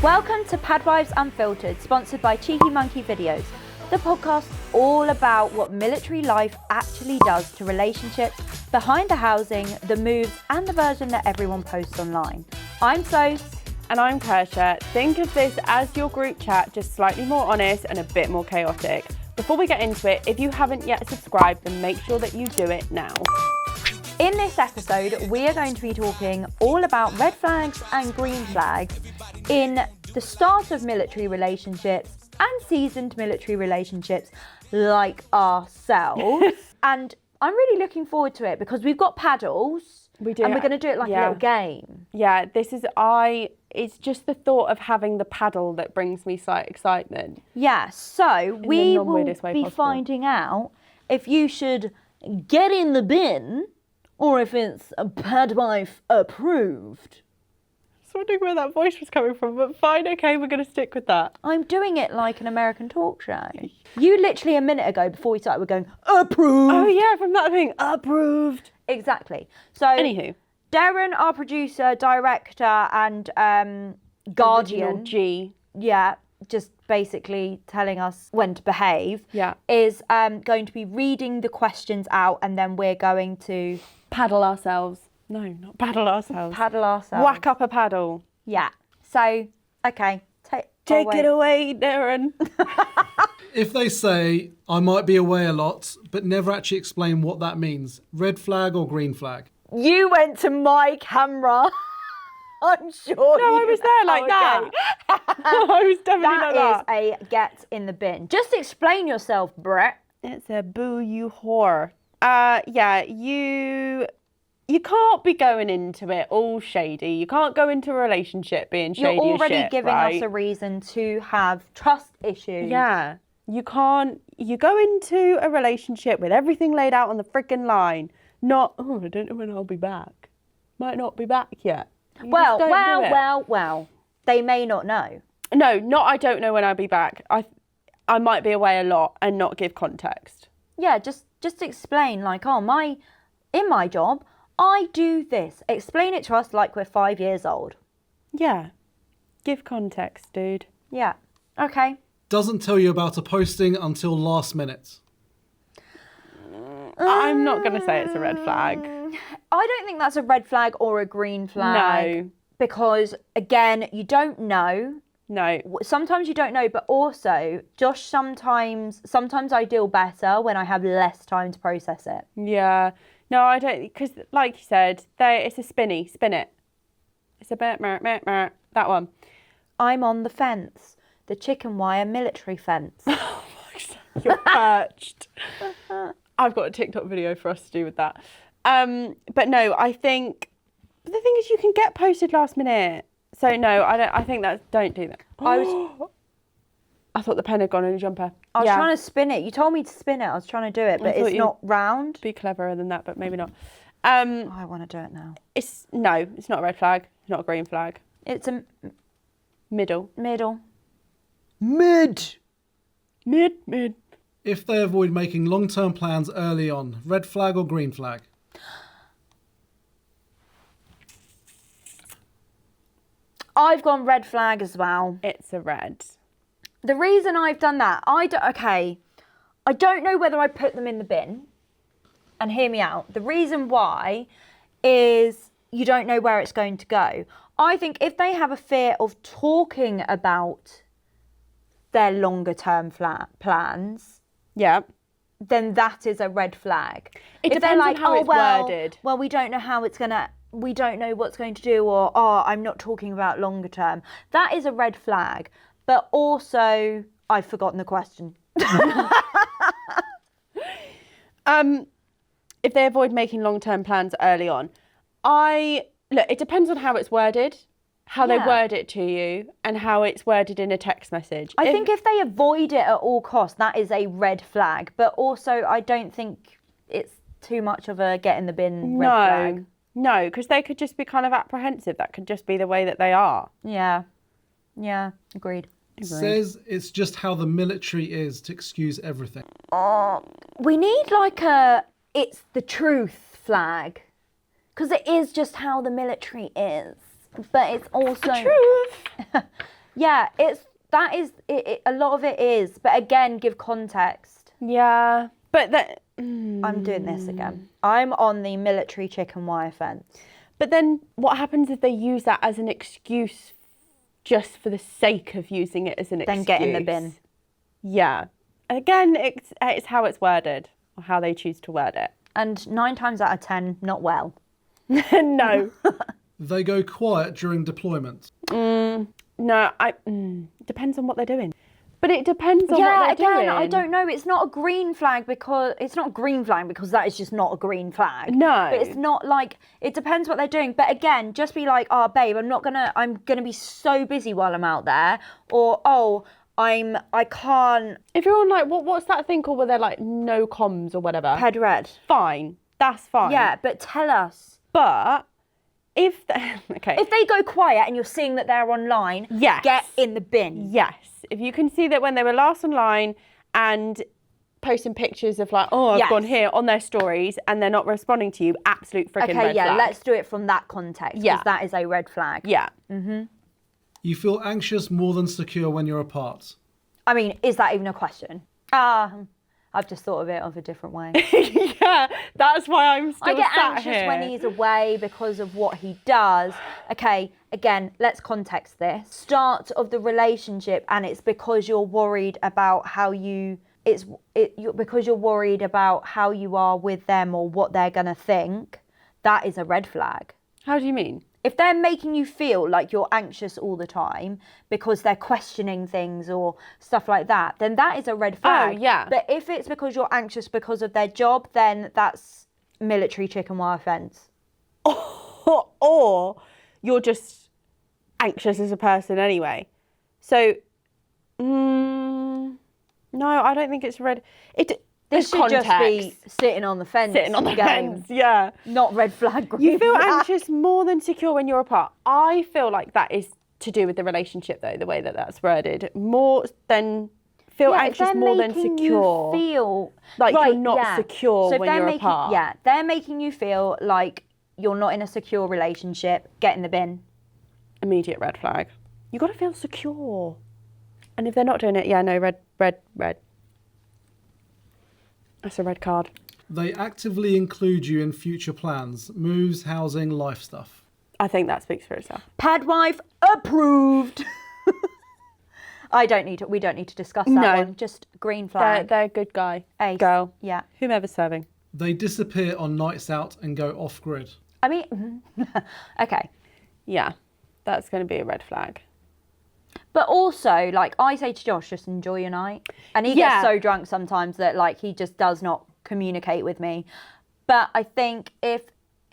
Welcome to Pad Wives Unfiltered, sponsored by Cheeky Monkey Videos, the podcast all about what military life actually does to relationships, behind the housing, the moves, and the version that everyone posts online. I'm Sophie. And I'm Kirsha. Think of this as your group chat, just slightly more honest and a bit more chaotic. Before we get into it, if you haven't yet subscribed, then make sure that you do it now. In this episode, we are going to be talking all about red flags and green flags in the start of military relationships and seasoned military relationships like ourselves. And I'm really looking forward to it because we've got paddles. We do. And we're going to do it like a little game. Yeah, it's just the thought of having the paddle that brings me slight excitement. Yeah, so we will be finding out if you should get in the bin or if it's a Pad Wife approved. I was wondering where that voice was coming from, but fine, okay, we're going to stick with that. I'm doing it like an American talk show. You literally a minute ago, before we started, were going, approved. Oh yeah, from that thing, approved. Exactly. So, anywho. Darren, our producer, director, and guardian. G. Yeah, just basically telling us when to behave. Yeah. Is going to be reading the questions out, and then we're going to paddle ourselves. No, not paddle ourselves. Paddle ourselves. Whack up a paddle. Yeah. So, okay. Take it away, Darren. If they say, I might be away a lot, but never actually explain what that means, red flag or green flag? You went to my camera. I'm sure. No, I was there like that. I was definitely like that. That is a get in the bin. Just explain yourself, Brett. It's a boo, you whore. Yeah, you can't be going into it all shady. You can't go into a relationship being shady. You're already as shit, giving right? us a reason to have trust issues. Yeah. You can't. You go into a relationship with everything laid out on the freaking line. Not, I don't know when I'll be back. Might not be back yet. Well. They may not know. No, not I don't know when I'll be back. I might be away a lot and not give context. Yeah, just explain like, in my job, I do this. Explain it to us like we're 5 years old. Yeah. Give context, dude. Yeah. Okay. Doesn't tell you about a posting until last minute. I'm not going to say it's a red flag. I don't think that's a red flag or a green flag. No. Because, again, you don't know. No. Sometimes you don't know, but also, Josh, sometimes I deal better when I have less time to process it. Yeah. No, I don't, because like you said, it's a spin it. It's a bit, that one. I'm on the fence. The chicken wire military fence. Oh my God, you're perched. I've got a TikTok video for us to do with that. But no, I think the thing is you can get posted last minute. So no, I think don't do that. I thought the pen had gone in a jumper. I was trying to spin it. You told me to spin it. I was trying to do it, but it's not round. Be cleverer than that, but maybe not. I want to do it now. It's not a red flag. It's not a green flag. It's a middle. Mid. If they avoid making long-term plans early on, red flag or green flag? I've gone red flag as well. It's a red. The reason I've done that, I don't know whether I put them in the bin. And hear me out. The reason why is you don't know where it's going to go. I think if they have a fear of talking about their longer term plans, then that is a red flag. It depends on how it's worded. Well, we don't know we don't know what's going to do, or I'm not talking about longer term. That is a red flag. But also, I've forgotten the question. If they avoid making long-term plans early on, it depends on how it's worded, how they word it to you, and how it's worded in a text message. I think if they avoid it at all costs, that is a red flag. But also, I don't think it's too much of a get in the bin red flag. No, because they could just be kind of apprehensive. That could just be the way that they are. Yeah, agreed. Says it's just how the military is to excuse everything. We need it's the truth flag. Because it is just how the military is. But it's also... The truth! Yeah, a lot of it is. But again, give context. Yeah. But I'm doing this again. I'm on the military chicken wire fence. But then what happens if they use that as an excuse just for the sake of using it as an excuse? Then get in the bin. Yeah. Again, it's how it's worded or how they choose to word it. And 9 times out of 10, not well. No. They go quiet during deployment. No, depends on what they're doing. But it depends on what they're doing. I don't know. It's not a green flag because that is just not a green flag. No. But it's not like, it depends what they're doing. But again, just be like, oh, babe, I'm gonna be so busy while I'm out there. Or, oh, I can't. If you're on like, what's that thing called where they're like no comms or whatever? Pad red. Fine. That's fine. Yeah, but tell us. But if they go quiet and you're seeing that they're online, yes, get in the bin. Yes. If you can see that when they were last online and posting pictures of like, oh, I've gone here on their stories and they're not responding to you, absolute freaking red flag. Let's do it from that context. Yeah. Because that is a red flag. Yeah. Mm-hmm. You feel anxious more than secure when you're apart. I mean, is that even a question? I've just thought of it of a different way. Yeah, that's why I'm still I get sat anxious here. when he's away because of what he does. Okay, again, let's context this. Start of the relationship, and it's because you're worried about because you're worried about how you are with them or what they're gonna think. That is a red flag. How do you mean? If they're making you feel like you're anxious all the time because they're questioning things or stuff like that, then that is a red flag. Oh, yeah. But if it's because you're anxious because of their job, then that's military chicken wire fence. Or you're just anxious as a person anyway. So, no, I don't think it's red. This should context. just be sitting on the fence. Sitting on the fence, yeah. Not red flag, green You feel flag. anxious more than secure when you're apart. I feel like that is to do with the relationship, though, the way that that's worded. More than feel anxious more than secure. You feel like you're not secure when you're apart. Yeah, they're making you feel like you're not in a secure relationship. Get in the bin. Immediate red flag. You got to feel secure. And if they're not doing it, red. That's a red card. They actively include you in future plans, moves, housing, life stuff. I think that speaks for itself. Pad wife approved. We don't need to discuss that one. Just green flag. They're a good guy. Ace. Girl. Yeah. Whomever's serving. They disappear on nights out and go off grid. I mean, okay. Yeah, that's going to be a red flag. But also, like, I say to Josh, just enjoy your night. And he gets so drunk sometimes that, like, he just does not communicate with me. But I think it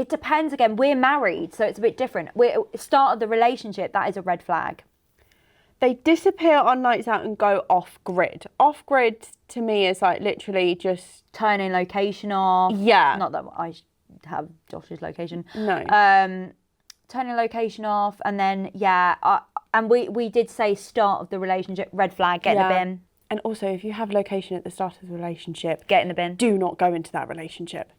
depends, again, we're married, so it's a bit different. Start of the relationship, that is a red flag. They disappear on nights out and go off grid. Off grid to me is like literally just turning location off. Yeah. Not that I have Josh's location. No. Turning location off, and then and we did say start of the relationship, red flag, get in the bin. And also, if you have location at the start of the relationship, get in the bin. Do not go into that relationship.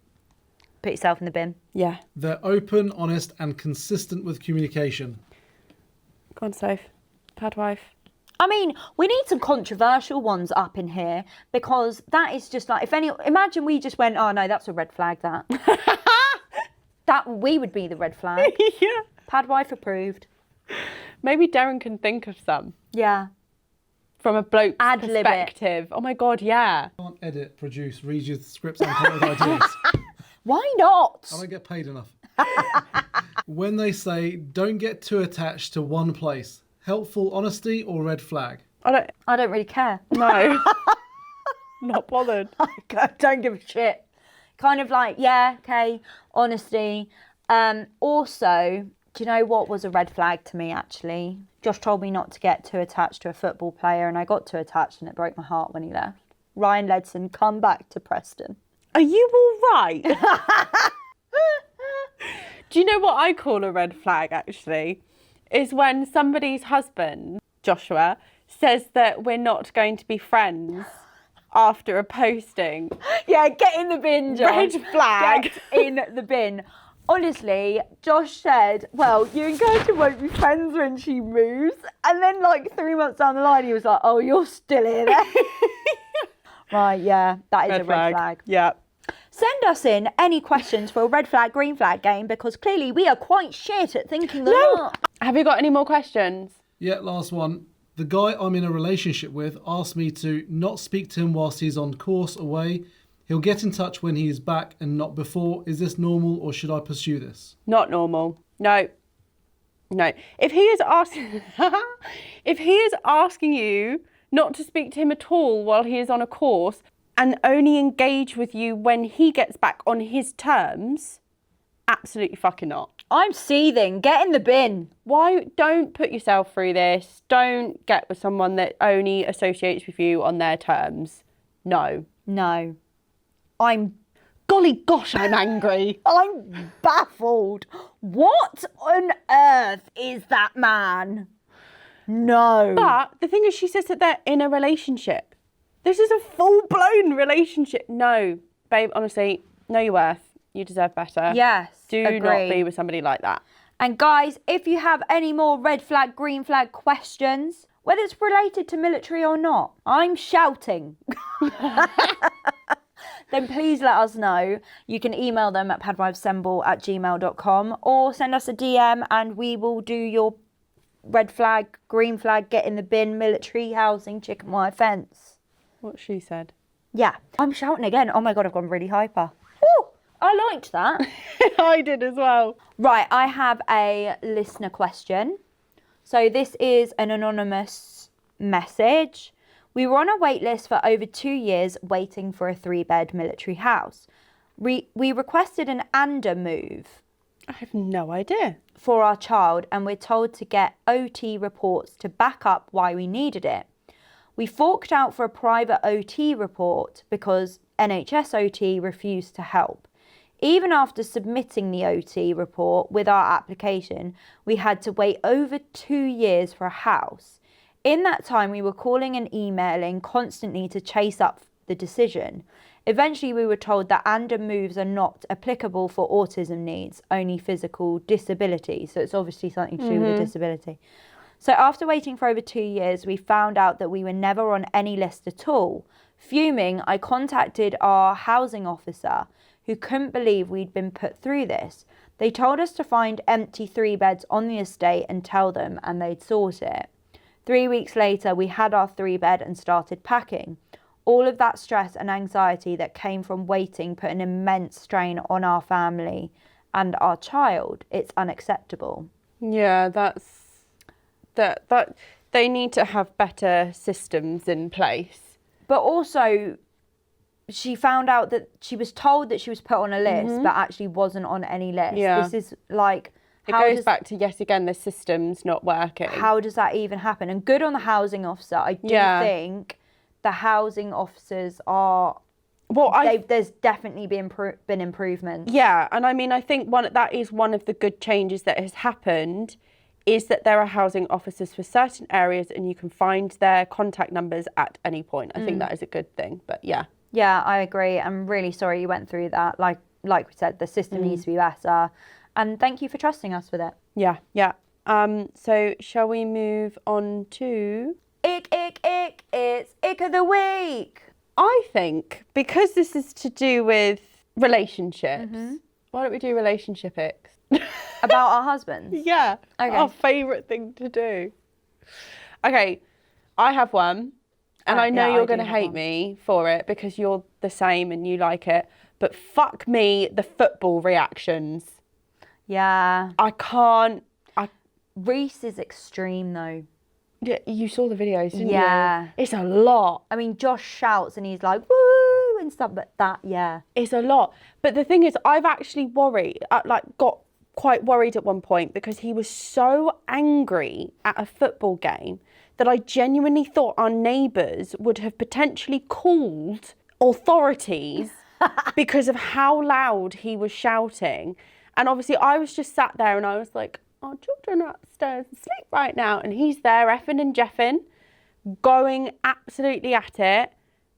Put yourself in the bin. Yeah. They're open, honest, and consistent with communication. Go on, Soph. Pad wife. I mean, we need some controversial ones up in here because that is just like, imagine we just went, oh no, that's a red flag, that. That we would be the red flag. Yeah. Pad wife approved. Maybe Darren can think of some. Yeah. From a bloke's Ad-lib perspective. Oh my God, yeah. Can't edit, produce, read you the scripts and come up with ideas. Why not? I don't get paid enough. When they say, don't get too attached to one place, helpful honesty or red flag? I don't really care. No. Not bothered. I don't give a shit. Kind of like, yeah, okay, honesty. Also, do you know what was a red flag to me, actually? Josh told me not to get too attached to a football player, and I got too attached, and it broke my heart when he left. Ryan Ledson, come back to Preston. Are you all right? Do you know what I call a red flag, actually? Is when somebody's husband, Joshua, says that we're not going to be friends after a posting. Yeah, get in the bin, Josh. Red flag. Get in the bin. Honestly, Josh said, well, you and Kirsha won't be friends when she moves. And then like 3 months down the line, he was like, oh, you're still here then. Right, yeah, that is a red flag. Yeah. Send us in any questions for a red flag, green flag game, because clearly we are quite shit at thinking them up. Have you got any more questions? Yeah, last one. The guy I'm in a relationship with asked me to not speak to him whilst he's on course away. He'll get in touch when he is back and not before. Is this normal or should I pursue this? Not normal. No. If he is asking you not to speak to him at all while he is on a course and only engage with you when he gets back on his terms, absolutely fucking not. I'm seething. Get in the bin. Why don't put yourself through this? Don't get with someone that only associates with you on their terms. No. Golly gosh, I'm angry. I'm baffled. What on earth is that man? No. But the thing is, she says that they're in a relationship. This is a full-blown relationship. No, babe, honestly, know your worth. You deserve better. Yes, Do agree. not be with somebody like that. And guys, if you have any more red flag, green flag questions, whether it's related to military or not, I'm shouting. Then please let us know. You can email them at padwivessemble@gmail.com or send us a DM and we will do your red flag, green flag, get in the bin, military, housing, chicken wire fence. What she said. Yeah. I'm shouting again. Oh my God, I've gone really hyper. Woo! I liked that. I did as well. Right, I have a listener question. So this is an anonymous message. We were on a wait list for over 2 years waiting for a 3-bed military house. We requested an ANDA move I have no idea. for our child and we're told to get OT reports to back up why we needed it. We forked out for a private OT report because NHS OT refused to help. Even after submitting the OT report with our application, we had to wait over 2 years for a house. In that time, we were calling and emailing constantly to chase up the decision. Eventually, we were told that ANDA moves are not applicable for autism needs, only physical disability. So it's obviously something to do with a disability. So after waiting for over 2 years, we found out that we were never on any list at all. Fuming, I contacted our housing officer, who couldn't believe we'd been put through this. They told us to find empty 3 beds on the estate and tell them, and they'd sort it. 3 weeks later, we had our 3-bed and started packing. All of that stress and anxiety that came from waiting put an immense strain on our family and our child. It's unacceptable. Yeah, that they need to have better systems in place. But also, she found out that she was told that she was put on a list, but actually wasn't on any list. Yeah. This is like... It goes back to, yet again, the system's not working. How does that even happen? And good on the housing officer. I do think the housing officers are... Well, there's definitely been improvements. Yeah, and I mean, I think that is one of the good changes that has happened, is that there are housing officers for certain areas and you can find their contact numbers at any point. I think that is a good thing, but yeah. Yeah, I agree. I'm really sorry you went through that. Like we said, the system needs to be better. And thank you for trusting us with it. Yeah. So shall we move on to... Ick. It's Ick of the Week. I think, because this is to do with relationships, why don't we do relationship icks? About our husbands? Yeah. Okay. Our favourite thing to do. Okay, I have one. And I know you're going to hate me for it because you're the same and you like it. But fuck me, the football reactions. Yeah. I can't. Reese is extreme though. Yeah, you saw the videos, didn't you? Yeah. It's a lot. I mean, Josh shouts and he's like, woo, and stuff, but It's a lot. But the thing is, I've actually got quite worried at one point because he was so angry at a football game that I genuinely thought our neighbours would have potentially called authorities because of how loud he was shouting. And obviously I was just sat there and I was like, our children are upstairs asleep right now. And he's there effing and jeffing, going absolutely at it.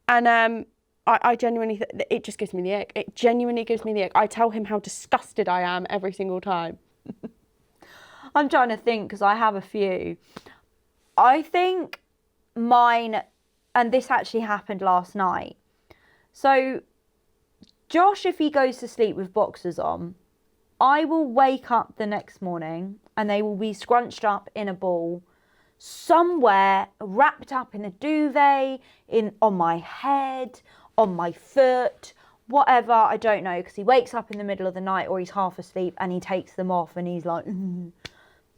And I genuinely, it just gives me the ick. It genuinely gives me the ick. I tell him how disgusted I am every single time. I'm trying to think because I have a few. I think mine, and this actually happened last night. So Josh, if he goes to sleep with boxers on, I will wake up the next morning and they will be scrunched up in a ball somewhere, wrapped up in a duvet, on my head, on my foot, whatever, I don't know, because he wakes up in the middle of the night or he's half asleep and he takes them off and he's like,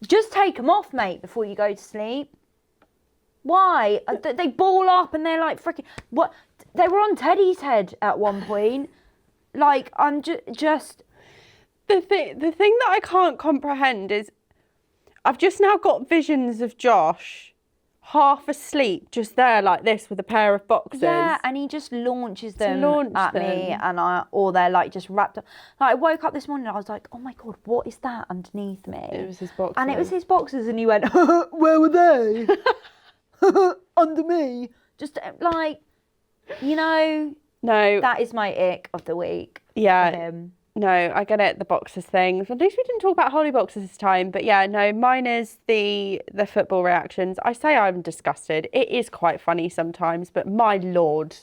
just take them off, mate, before you go to sleep. Why? They ball up and they're like freaking, what? They were on Teddy's head at one point. Like, I'm just... The thing that I can't comprehend is I've just now got visions of Josh half asleep, just there like this with a pair of boxers. Yeah, and he just launches them at me, or they're like just wrapped up. Like, I woke up this morning and I was like, oh my God, what is that underneath me? It was his boxers. And it was his boxers, and he went, where were they? Under me. Just like, no, that is my ick of the week. Yeah. For him. No, I get it, the boxers thing. At least we didn't talk about holy boxers this time. But yeah, no, mine is the football reactions. I say I'm disgusted. It is quite funny sometimes, but my Lord,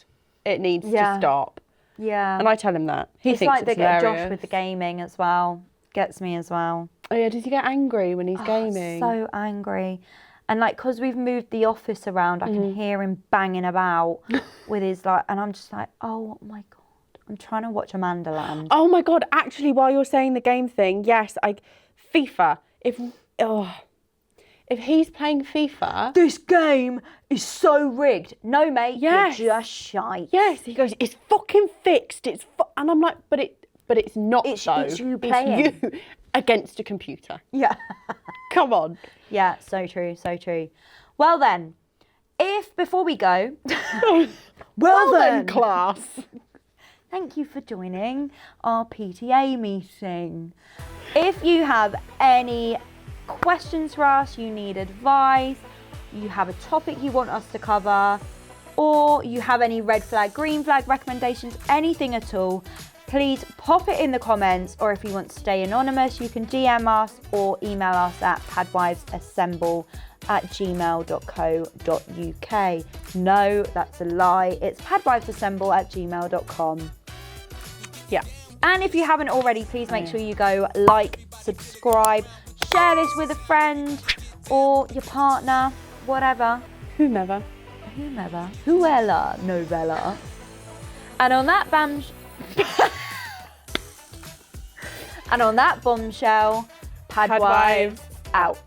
it needs to stop. Yeah. And I tell him that. He thinks like it's they get hilarious. Josh with the gaming as well. Gets me as well. Oh yeah, does he get angry when he's gaming? So angry. And like, because we've moved the office around, I can hear him banging about with his like, and I'm just like, oh my God. I'm trying to watch Amanda Land. Oh my God, actually, while you're saying the game thing, yes, FIFA, if he's playing FIFA... This game is so rigged. No, mate, yes. You're just shite. Yes, he goes, it's fucking fixed. And I'm like, but it's not, though. It's you playing. It's you against a computer. Yeah. Come on. Yeah, so true, so true. Well then, before we go... well then, class... Thank you for joining our PTA meeting. If you have any questions for us, you need advice, you have a topic you want us to cover, or you have any red flag, green flag recommendations, anything at all, please pop it in the comments, or if you want to stay anonymous, you can DM us or email us at padwivesassemble@gmail.co.uk. No, that's a lie. It's padwivesassemble@gmail.com. Yeah. And if you haven't already, please make sure you go like, subscribe, share this with a friend or your partner, whatever. Whomever. Whoever. Novella. And on that bombshell, Pad Wives out.